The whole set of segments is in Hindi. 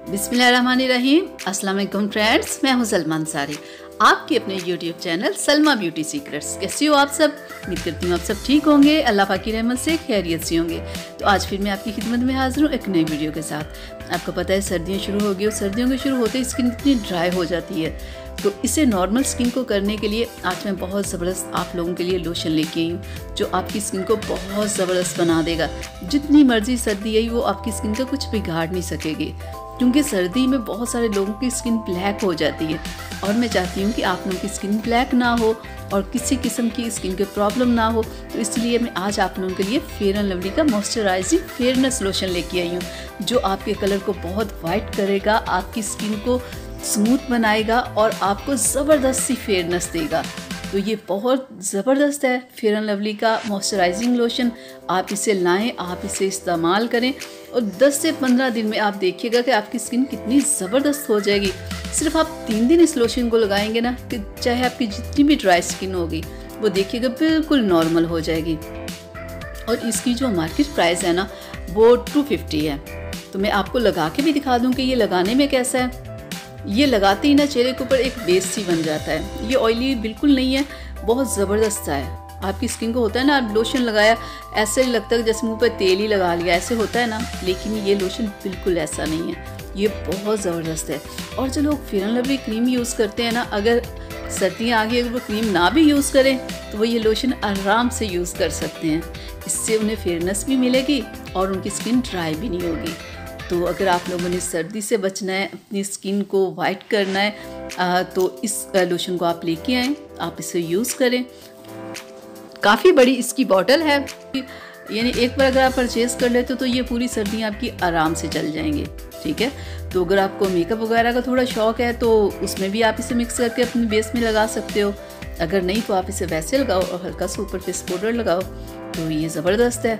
बिस्मिल्लाहिर्रहमानिर्रहीम। अस्सलाम वालेकुम फ्रेंड्स, मैं हूं सलमा अंसारी, आपके अपने YouTube channel Salma beauty secrets. कैसे हो आप सब? उम्मीद करती हूँ आप सब ठीक होंगे, अल्लाह पाक की रहमत से खैरियत से होंगे। तो आज फिर मैं आपकी खिदमत में हाजिर हूँ एक नई वीडियो के साथ। आपको पता है सर्दियाँ शुरू हो गई और सर्दियों के शुरू होते ही स्किन इतनी ड्राई हो जाती है, तो इसे नॉर्मल स्किन को करने के लिए आज मैं बहुत ज़बरदस्त आप लोगों के लिए लोशन लेके आई हूँ जो आपकी स्किन को बहुत ज़बरदस्त बना देगा। जितनी मर्जी सर्दी आई वो आपकी स्किन का कुछ बिगाड़ नहीं सकेगी, क्योंकि सर्दी में बहुत सारे लोगों की स्किन ब्लैक हो जाती है और मैं चाहती हूँ कि आप लोगों की स्किन ब्लैक ना हो और किसी किस्म की स्किन के प्रॉब्लम ना हो। तो इसलिए मैं आज आप लोगों के लिए फेयर एंड लवली का मॉइस्चराइजिंग फेयरनेस लोशन लेके आई हूँ जो आपके कलर को बहुत वाइट करेगा, आपकी स्किन को स्मूथ बनाएगा और आपको ज़बरदस्त सी फेयरनेस देगा। तो ये बहुत ज़बरदस्त है फेयर एंड लवली का मॉइस्चराइजिंग लोशन। आप इसे लाएं, आप इसे इस्तेमाल करें और 10 से 15 दिन में आप देखिएगा कि आपकी स्किन कितनी ज़बरदस्त हो जाएगी। सिर्फ आप 3 दिन इस लोशन को लगाएंगे ना, कि चाहे आपकी जितनी भी ड्राई स्किन होगी वो देखिएगा बिल्कुल नॉर्मल हो जाएगी। और इसकी जो मार्केट प्राइस है ना वो 250 है। तो मैं आपको लगा के भी दिखा दूँ कि ये लगाने में कैसा है। ये लगाते ही ना चेहरे के ऊपर एक बेस सी बन जाता है। ये ऑयली बिल्कुल नहीं है, बहुत ज़बरदस्त सा है। आपकी स्किन को होता है ना, आप लोशन लगाया ऐसे ही लगता है जैसे मुंह पे तेल ही लगा लिया, ऐसे होता है ना, लेकिन ये लोशन बिल्कुल ऐसा नहीं है, ये बहुत ज़बरदस्त है। और जो लोग fair and lovely cream use करते हैं ना, अगर सर्दियाँ आ गई अगर वो क्रीम ना भी यूज़ करें तो वो ये लोशन आराम से यूज़ कर सकते हैं। इससे उन्हें फेयरनेस भी मिलेगी और उनकी स्किन ड्राई भी नहीं होगी। तो अगर आप लोगों ने सर्दी से बचना है, अपनी स्किन को वाइट करना है, तो इस लोशन को आप लेके आएँ, आप इसे यूज़ करें। काफ़ी बड़ी इसकी बॉटल है, यानी एक बार अगर आप परचेज़ कर लेते हो तो ये पूरी सर्दियाँ आपकी आराम से चल जाएंगी। ठीक है, तो अगर आपको मेकअप वगैरह का थोड़ा शौक़ है तो उसमें भी आप इसे मिक्स करके अपने बेस में लगा सकते हो। अगर नहीं तो आप इसे वैसे लगाओ और हल्का सा ऊपर फेस पाउडर लगाओ, तो ये ज़बरदस्त है।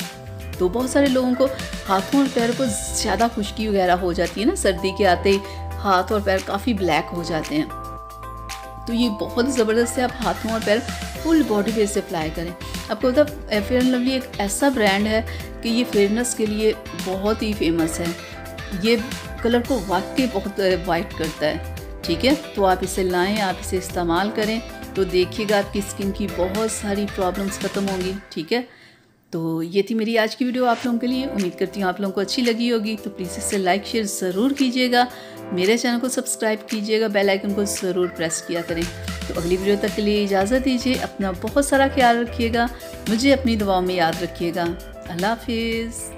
तो बहुत सारे लोगों को हाथों और पैरों को ज़्यादा खुश्की वगैरह हो जाती है ना, सर्दी के आते ही हाथ और पैर काफ़ी ब्लैक हो जाते हैं। तो ये बहुत ज़बरदस्त है, आप हाथों और पैर फुल बॉडी पे इसे अप्लाई करें। आपको पता है फेयर एंड लवली एक ऐसा ब्रांड है कि ये फेयरनेस के लिए बहुत ही फेमस है। ये कलर को वाकई बहुत वाइट करता है। ठीक है, तो आप इसे लाएँ, आप इसे इस्तेमाल करें, तो देखिएगा आपकी स्किन की बहुत सारी प्रॉब्लम्स ख़त्म होंगी। ठीक है, तो ये थी मेरी आज की वीडियो आप लोगों के लिए। उम्मीद करती हूँ आप लोगों को अच्छी लगी होगी। तो प्लीज़ इसे लाइक शेयर ज़रूर कीजिएगा, मेरे चैनल को सब्सक्राइब कीजिएगा, बेल आइकन को ज़रूर प्रेस किया करें। तो अगली वीडियो तक के लिए इजाज़त दीजिए। अपना बहुत सारा ख्याल रखिएगा, मुझे अपनी दुआओं में याद रखिएगा। अल्लाह हाफिज़।